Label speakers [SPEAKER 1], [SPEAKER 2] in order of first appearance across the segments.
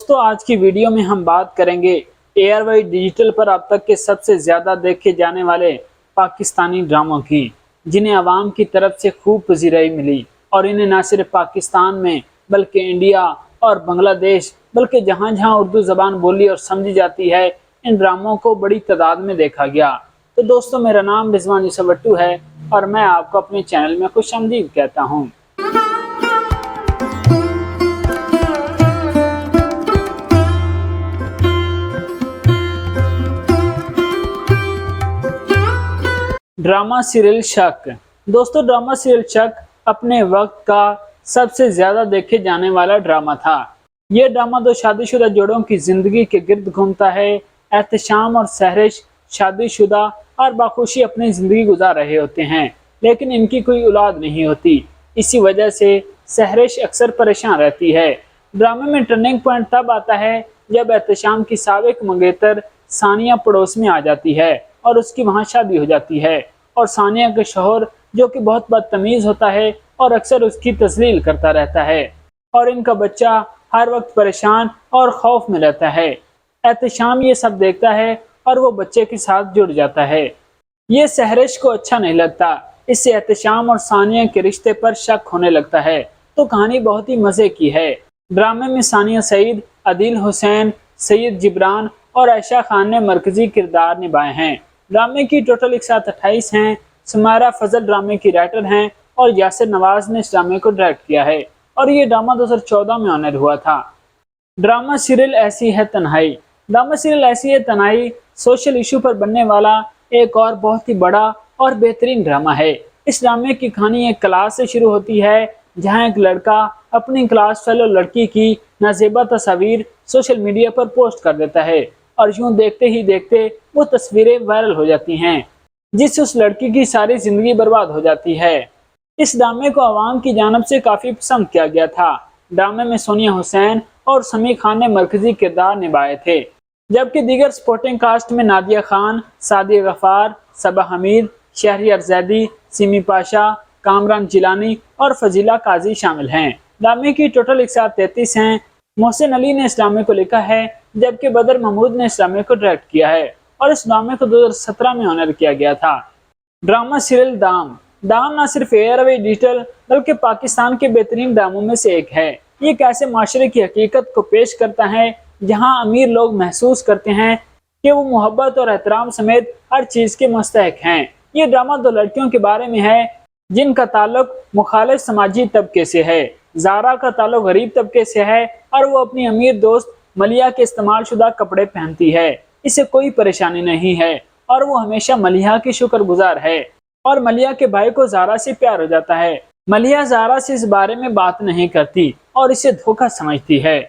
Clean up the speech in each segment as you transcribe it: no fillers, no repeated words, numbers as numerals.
[SPEAKER 1] दोस्तों आज की वीडियो में हम बात करेंगे एयरवाई डिजिटल पर अब तक के सबसे ज्यादा देखे जाने वाले पाकिस्तानी ड्रामों की, जिन्हें आवाम की तरफ से खूब पजीराई मिली और इन्हें न सिर्फ पाकिस्तान में बल्कि इंडिया और बांग्लादेश बल्कि जहां जहां उर्दू जबान बोली और समझी जाती है, इन ड्रामों को बड़ी तादाद में देखा गया। तो दोस्तों मेरा नाम रिजवान यूसुफ भट्टू है और मैं आपको अपने चैनल में खुशामदीद कहता हूँ। ड्रामा सीरियल शक। दोस्तों ड्रामा सीरियल शक अपने वक्त का सबसे ज्यादा देखे जाने वाला ड्रामा था। यह ड्रामा दो शादीशुदा जोड़ों की जिंदगी के गिर्द घूमता है। एहतशाम और सहरिश शादीशुदा और बाखुशी अपनी जिंदगी गुजार रहे होते हैं, लेकिन इनकी कोई औलाद नहीं होती। इसी वजह से सहरिश अक्सर परेशान रहती है। ड्रामे में टर्निंग पॉइंट तब आता है जब एहतशाम की साबिक मंगेतर सानिया पड़ोस में आ जाती है और उसकी वहां शादी हो जाती है, और सानिया के शौहर जो कि बहुत बदतमीज होता है और अक्सर उसकी तस्लील करता रहता है, और इनका बच्चा हर वक्त परेशान और खौफ में रहता है। एहतशाम ये सब देखता है और वो बच्चे के साथ जुड़ जाता है। ये सहरिश को अच्छा नहीं लगता। इससे एहतशाम और सानिया के रिश्ते पर शक होने लगता है। तो कहानी बहुत ही मजे की है। ड्रामे में सानिया सईद, आदिल हुसैन, सैयद जिब्रान और आयशा खान ने मरकजी किरदार निभाए हैं। ड्रामे की टोटल 128 हैं। सुमारा फजल ड्रामे की राइटर हैं और यासिर नवाज ने इस ड्रामे को डायरेक्ट किया है, और ये ड्रामा 2014 में ऑनर हुआ था। ड्रामा सीरियल ऐसी है तन्हाई। ड्रामा सीरियल ऐसी है तन्हाई सोशल इशू पर बनने वाला एक और बहुत ही बड़ा और बेहतरीन ड्रामा है। इस ड्रामे की कहानी एक क्लास से शुरू होती है, जहां एक लड़का अपनी क्लास फेलो लड़की की नाजेबा तस्वीर सोशल मीडिया पर पोस्ट कर देता है, और यूं देखते ही देखते वो तस्वीरें वायरल हो जाती हैं, जिससे उस लड़की की सारी जिंदगी बर्बाद हो जाती है। इस ड्रामे को आवाम की जानिब से काफी पसंद किया गया था। ड्रामे में सोनिया हुसैन और समी खान ने मरकजी किरदार निभाए थे, जबकि दीगर सपोर्टिंग कास्ट में नादिया खान, सादिया गफार, सबा हमीद, शहरियार जैदी, सिमी पाशा, कामरान जिलानी और फजीला काजी शामिल हैं। ड्रामे की टोटल 133 हैं। मोहसिन अली ने इस ड्रामे को लिखा है, जबकि बदर महमूद ने इस ड्रामे को डायरेक्ट किया है, और इस ड्रामे को 2017 में ऑनर किया गया था। ड्रामा सीरियल दाम। दाम न सिर्फ एयरवे डिजिटल बल्कि पाकिस्तान के बेहतरीन ड्रामों में से एक है। ये एक ऐसे माशरे की हकीकत को पेश करता है जहां अमीर लोग महसूस करते हैं कि वो मोहब्बत और एहतराम समेत हर चीज के मुस्तहक हैं। ये ड्रामा दो लड़कियों के बारे में है जिनका ताल्लुक मुखालिफ समाजी तबके से है। जारा का ताल्लुक गरीब तबके से है और वो अपनी अमीर दोस्त मलिया के इस्तेमाल शुदा कपड़े पहनती है। इसे कोई परेशानी नहीं है और वो हमेशा मलिया की शुक्रगुजार है, और मलिया के भाई को जारा से प्यार हो जाता है। मलिया जारा से इस बारे में बात नहीं करती और इसे धोखा समझती है।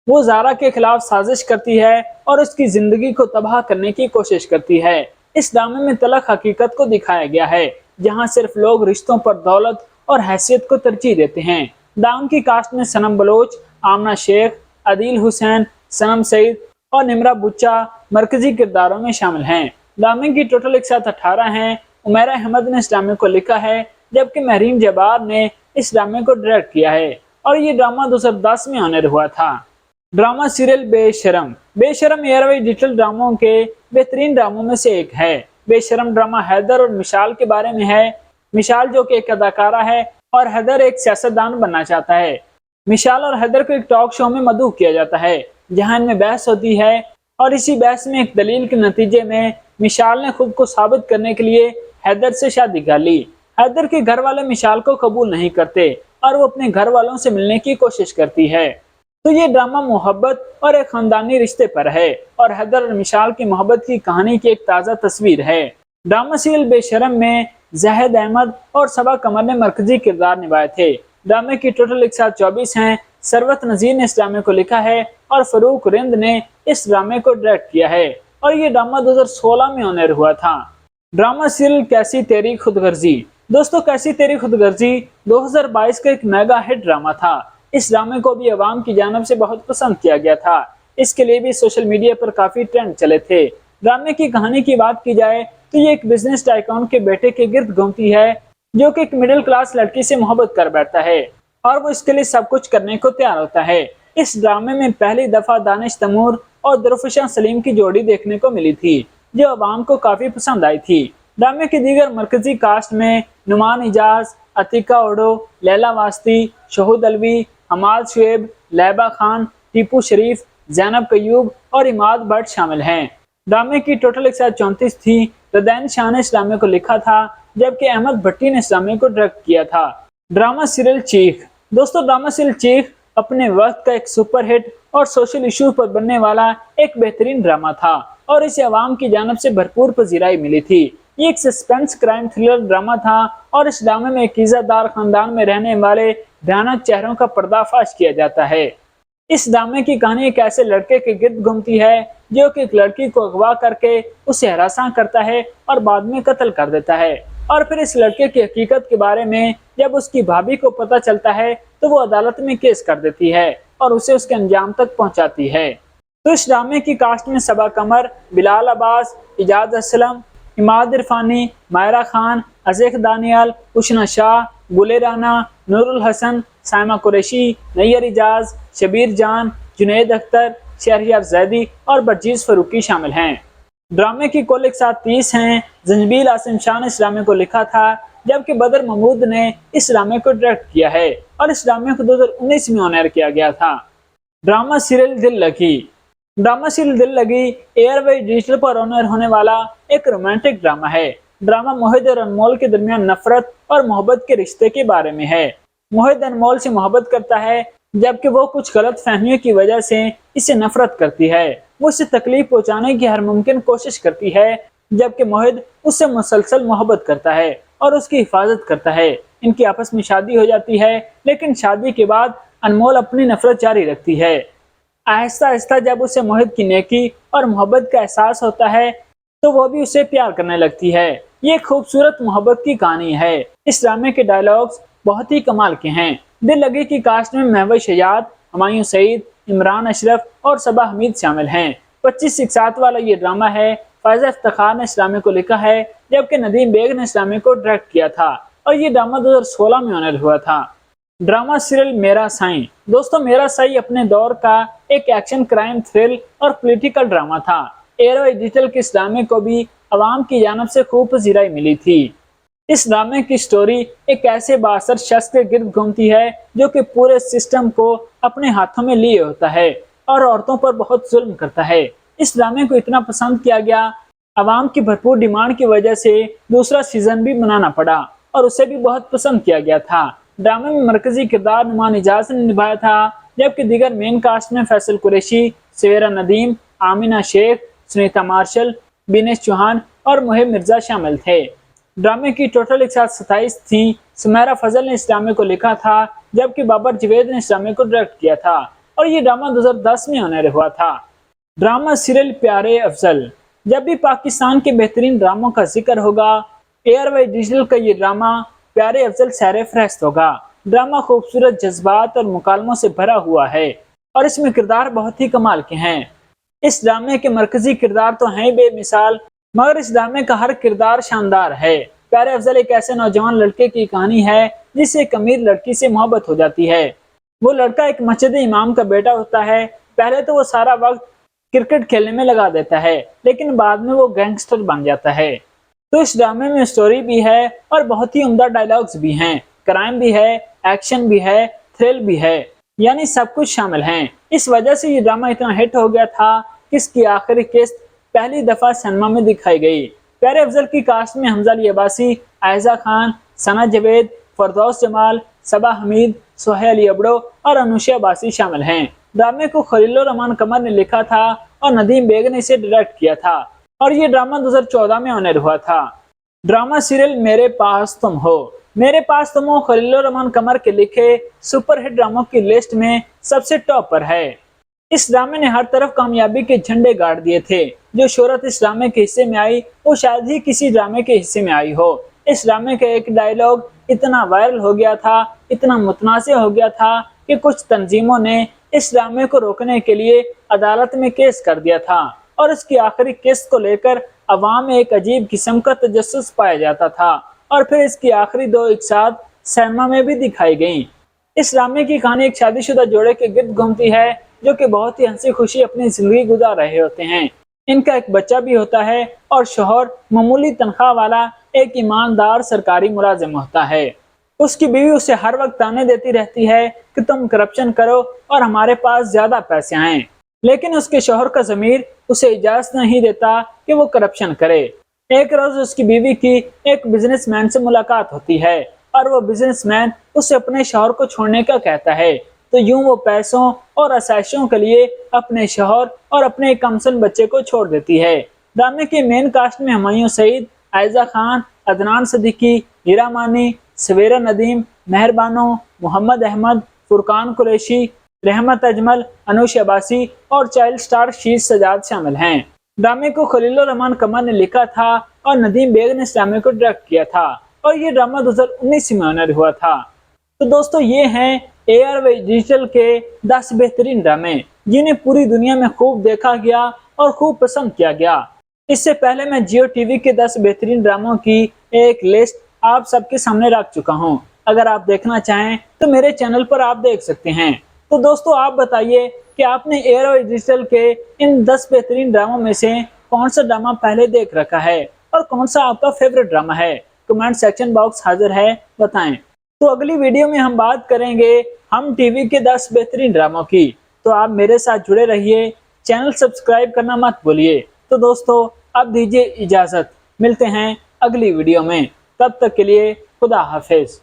[SPEAKER 1] वो जारा के खिलाफ साजिश करती है और उसकी जिंदगी को तबाह करने की कोशिश करती है। इस ड्रामे में तलख हकीकत को दिखाया गया है, जहाँ सिर्फ लोग रिश्तों पर दौलत और हैसियत को तरजीह देते हैं। ड्रामे की कास्ट में सनम बलोच, आमना शेख, आदिल हुसैन, सनम सईद और निमरा बुच्चा मरकजी किरदारों में शामिल हैं। ड्रामे की टोटल 118 हैं। उमैरा अहमद ने इस ड्रामे को लिखा है, जबकि महरीन जबार ने इस ड्रामे को डायरेक्ट किया है, और ये ड्रामा 2010 में ऑनर हुआ था। ड्रामा सीरियल बेशरम। बेशरम एयरवे डिजिटल ड्रामों के बेहतरीन ड्रामों में से एक है। बेशरम ड्रामा हैदर और मिशाल के बारे में है। मिशाल जो कि एक अदाकारा है और हैदर एक सियासतदान बनना चाहता है। मिशाल और हैदर को एक टॉक शो में मदऊ किया जाता है, जहां इनमें बहस होती है, और इसी बहस में एक दलील के नतीजे में मिशाल ने खुद को साबित करने के लिए हैदर से शादी कर ली। हैदर के घर वाले मिशाल को कबूल नहीं करते और वो अपने घर वालों से मिलने की कोशिश करती है। तो ये ड्रामा मोहब्बत और एक खानदानी रिश्ते पर है, और हैदर और मिशाल की मोहब्बत की कहानी की एक ताज़ा तस्वीर है। ड्रामा सीरियल बेशरम में जाहिद अहमद और सबा कमर ने मरकजी किरदार निभाए थे। ड्रामे की टोटल 124 हैं। सरवत नजीर ने इस ड्रामे को लिखा है और फरूक रिंद ने इस ड्रामे को डायरेक्ट किया है, और ये ड्रामा 2016 में ऑनर हुआ था। ड्रामा सीरियल कैसी तेरी खुदगर्जी। दोस्तों कैसी तेरी खुदगर्जी 2022 का एक मेगा हिट ड्रामा था। इस ड्रामे को भी आवाम की जानिब से बहुत पसंद किया गया था। इसके लिए भी सोशल मीडिया पर काफी ट्रेंड चले थे। ड्रामे की कहानी की बात की जाए तो ये एक बिजनेस टाइकून के बेटे के गिर्द घूमती है, जो कि एक मिडिल क्लास लड़की से मोहब्बत कर बैठता है, और वो इसके लिए सब कुछ करने को तैयार होता है। اس ڈرامے میں پہلی دفعہ دانش تیمور اور دروفشاں سلیم کی جوڑی دیکھنے کو ملی تھی، جو عوام کو کافی پسند آئی تھی۔ ڈرامے کی دیگر مرکزی کاسٹ میں نعمان اعجاز، عتیقہ اوڈو، لیلا واسطی، شہود علوی، حماد شعیب، لہبہ خان، ٹیپو شریف، زینب قیوب اور عماد بٹ شامل ہیں۔ ڈرامے کی ٹوٹل 134 تھی۔ ردین شاہ نے اس ڈرامے کو لکھا تھا، جبکہ احمد بھٹی نے اس ڈرامے کو ڈائریکٹ کیا تھا۔ ڈرامہ سیریل چیخ۔ دوستو ڈرامہ سیریل چیخ اپنے وقت کا ایک سپر ہٹ اور سوشل ایشو پر بننے والا ایک بہترین ڈرامہ تھا اور اسے عوام کی جانب سے بھرپور پذیرائی ملی تھی۔ یہ ایک سسپینس کرائم تھرلر ڈرامہ تھا اور اس ڈرامے میں ایک عزت دار خاندان میں رہنے والے بھیانک چہروں کا پردہ فاش کیا جاتا ہے۔ اس ڈرامے کی کہانی ایک ایسے لڑکے کے گرد گھومتی ہے جو کہ ایک لڑکی کو اغوا کر کے اسے ہراساں کرتا ہے اور بعد میں قتل کر دیتا ہے، اور پھر اس لڑکے کی حقیقت کے بارے میں جب اس کی بھابھی کو پتہ چلتا ہے تو وہ عدالت میں کیس کر دیتی ہے اور اسے اس کے انجام تک پہنچاتی ہے۔ تو اس ڈرامے کی کاسٹ میں صبا قمر، بلال عباس، اعجاز اسلم، عماد عرفانی، مائرہ خان، عزیخ دانیال، اشنا شاہ، گلے رانا، نور الحسن، سائمہ قریشی، نیّر اعجاز، شبیر جان، جنید اختر، شہریار زیدی اور برجیز فاروقی شامل ہیں۔ ڈرامے کی کل 130 ہیں۔ زنجبیل عاصم شاہ نے اس ڈرامے کو لکھا تھا، جبکہ بدر محمود نے اس ڈرامے کو ڈائریکٹ کیا ہے اور اس ڈرامے کو 2019 میں آن ایئر کیا گیا تھا۔ ڈرامہ سیریل دل لگی۔ ڈرامہ سیریل دل لگی ایئر وے ڈیجیٹل پر آن ایئر ہونے والا ایک رومانٹک ڈرامہ ہے۔ ڈرامہ موہد اور انمول کے درمیان نفرت اور محبت کے رشتے کے بارے میں ہے۔ موہد انمول سے محبت کرتا ہے، جبکہ وہ کچھ غلط فہمیوں کی وجہ سے اسے نفرت کرتی ہے۔ وہ اسے تکلیف پہنچانے کی ہر ممکن کوشش کرتی ہے، جبکہ موہد اس سے مسلسل محبت کرتا ہے اور اس کی حفاظت کرتا ہے۔ ان کی آپس میں شادی ہو جاتی ہے، لیکن شادی کے بعد انمول اپنی نفرت جاری رکھتی ہے۔ آہستہ آہستہ جب اسے موہد کی نیکی اور محبت کا احساس ہوتا ہے تو وہ بھی اسے پیار کرنے لگتی ہے۔ یہ ایک خوبصورت محبت کی کہانی ہے۔ اس ڈرامے کے ڈائلاگز بہت ہی کمال کے ہیں۔ دل لگی کی کاسٹ میں مہوش حیات، ہمایوں سعید، عمران اشرف اور صبا حمید شامل ہیں۔ 25 اقساط والا یہ ڈرامہ ہے۔ فائزہ افتخار نے اس ڈرامے کو لکھا ہے، جبکہ ندیم بیگ نے اس ڈرامے کو ڈائریکٹ کیا تھا اور یہ ڈرامہ 2016 میں آن ایئر ہوا تھا۔ ڈرامہ سیریل میرا سائیں۔ دوستو میرا سائیں اپنے دور کا ایک ایکشن کرائم تھرل اور پولیٹیکل ڈرامہ تھا۔ ایئر وے ڈیجیٹل کے اس ڈرامے کو بھی عوام کی جانب سے خوب پذیرائی ملی تھی۔ اس ڈرامے کی سٹوری ایک ایسے بااثر شخص کے گرد گھومتی ہے جو کہ پورے سسٹم کو اپنے ہاتھوں میں لیے ہوتا ہے اور عورتوں پر بہت ظلم کرتا ہے۔ اس ڈرامے کو اتنا پسند کیا گیا، عوام کی بھرپور ڈیمانڈ کی وجہ سے دوسرا سیزن بھی بنانا پڑا اور اسے بھی بہت پسند کیا گیا تھا۔ ڈرامے میں مرکزی کردار نعمان اعجاز نے نبھایا تھا، جبکہ دیگر مین کاسٹ میں فیصل قریشی، سویرا ندیم، آمینہ شیخ، سنیتا مارشل، بینیش چوہان اور محب مرزا شامل تھے۔ ڈرامے کی ٹوٹل 127 تھیں۔ سمیرہ فضل نے اس ڈرامے کو لکھا تھا، جبکہ بابر جوید نے اس ڈرامے کو ڈائریکٹ کیا تھا اور یہ ڈرامہ 2010 میں آن ایئر ہوا تھا۔ ڈرامہ سیریل پیارے افضل۔ جب بھی پاکستان کے بہترین ڈراموں کا ذکر ہوگا، ایئر وے ڈیجیٹل کا یہ ڈرامہ پیارے افضل سیر فہرست ہوگا۔ ڈرامہ خوبصورت جذبات اور مکالموں سے بھرا ہوا ہے اور اس میں کردار بہت ہی کمال کے ہیں۔ اس ڈرامے کے مرکزی کردار تو ہیں بے مثال، مگر اس ڈرامے کا ہر کردار شاندار ہے۔ پیارے افضل ایک ایسے نوجوان لڑکے کی کہانی ہے جس سے ایک امیر لڑکی سے محبت ہو جاتی ہے۔ وہ لڑکا ایک مسجد امام کا بیٹا ہوتا ہے۔ پہلے تو وہ سارا وقت کرکٹ کھیلنے میں لگا دیتا ہے، لیکن بعد میں وہ گینگسٹر بن جاتا ہے۔ تو اس ڈرامے میں سٹوری بھی ہے اور بہت ہی عمدہ ڈائلاگز بھی ہیں، کرائم بھی ہے، ایکشن بھی ہے، تھرل بھی ہے، یعنی سب کچھ شامل ہیں۔ اس وجہ سے یہ ڈرامہ اتنا ہٹ ہو گیا تھا کہ اس کی آخری قسط پہلی دفعہ سینما میں دکھائی گئی۔ پیارے افضل کی کاسٹ میں حمزہ علی عباسی، عائزہ خان، ثنا جاوید، فردوس جمال، صبا حمید، سہیل علی ابڑو اور انوشا عباسی شامل ہیں۔ ڈرامے کو خلیل الرحمان قمر نے لکھا تھا اور ندیم بیگ نے اسے ڈائریکٹ کیا تھا اور یہ ڈرامہ 2014 میں آن ایئر ہوا تھا۔ ڈرامہ سیریل میرے پاس تم ہو۔ میرے پاس تم ہو خلیل الرحمان قمر کے لکھے سپر ہٹ ڈراموں کی لسٹ میں سب سے ٹاپ پر ہے۔ اس ڈرامے نے ہر طرف کامیابی کے جھنڈے گاڑ دیے تھے۔ جو شہرت اس ڈرامے کے حصے میں آئی وہ شاید ہی کسی ڈرامے کے حصے میں آئی ہو۔ اس ڈرامے کا ایک ڈائلاگ اتنا وائرل ہو گیا تھا، اتنا متنازع ہو گیا تھا کہ کچھ تنظیموں نے اس ڈرامے کو روکنے کے لیے عدالت میں کیس کر دیا تھا اور اس کی آخری قسط کو لے کر عوام میں ایک عجیب قسم کا تجسس پایا جاتا تھا اور پھر اس کی آخری 2 اقساط سینما میں بھی دکھائی گئیں۔ इस ड्रामे की कहानी एक शादीशुदा जोड़े के गिर्द घूमती है जो कि बहुत ही हंसी खुशी अपनी जिंदगी गुजार रहे होते हैं। इनका एक बच्चा भी होता है और शौहर मामूली तनख्वाह वाला एक ईमानदार सरकारी मुलाजिम होता है। उसकी बीवी उसे हर वक्त ताने देती रहती है कि तुम करप्शन करो और हमारे पास ज्यादा पैसे आए, लेकिन उसके शौहर का ज़मीर उसे इजाजत नहीं देता कि वो करप्शन करे। एक रोज उसकी बीवी की एक बिजनेसमैन से मुलाकात होती है और वो बिजनेसमैन उसे अपने शौहर को छोड़ने का कहता है। तो यूं वो पैसों और आसाइशों के लिए अपने शौहर और अपने एक कमसन बच्चे को छोड़ देती है। ड्रामे के मेन कास्ट में हुमायूं सईद, आयजा खान, अदनान सिद्दीकी, हीरा मानी, सवेरा नदीम, मेहरबानो, मोहम्मद अहमद, फुरकान कुरैशी, रहमत अजमल, अनुश अब्बासी और चाइल्ड स्टार शीश सजाद शामिल हैं। ड्रामे को खलीलुर रहमान कमर ने लिखा था और नदीम बेग ने इस ड्रामे को डायरेक्ट किया था और ये ड्रामा 2019 में ऑनर हुआ था। तो दोस्तों ये हैं एआरवाई डिजिटल के 10 बेहतरीन ड्रामे जिन्हें पूरी दुनिया में खूब देखा गया और खूब पसंद किया गया। इससे पहले मैं जियो टीवी के 10 बेहतरीन ड्रामों की एक लिस्ट आप सबके सामने रख चुका हूं। अगर आप देखना चाहें तो मेरे चैनल पर आप देख सकते हैं। तो दोस्तों आप बताइए कि आपने एआरवाई डिजिटल के इन 10 बेहतरीन ड्रामों में से कौन सा ड्रामा पहले देख रखा है और कौन सा आपका फेवरेट ड्रामा है। कमेंट सेक्शन बॉक्स हाजिर है, बताएं। तो अगली वीडियो में हम बात करेंगे हम टीवी के 10 बेहतरीन ड्रामों की। तो आप मेरे साथ जुड़े रहिए, चैनल सब्सक्राइब करना मत भूलिए। तो दोस्तों अब दीजिए इजाजत, मिलते हैं अगली वीडियो में। तब तक के लिए खुदा हाफिज।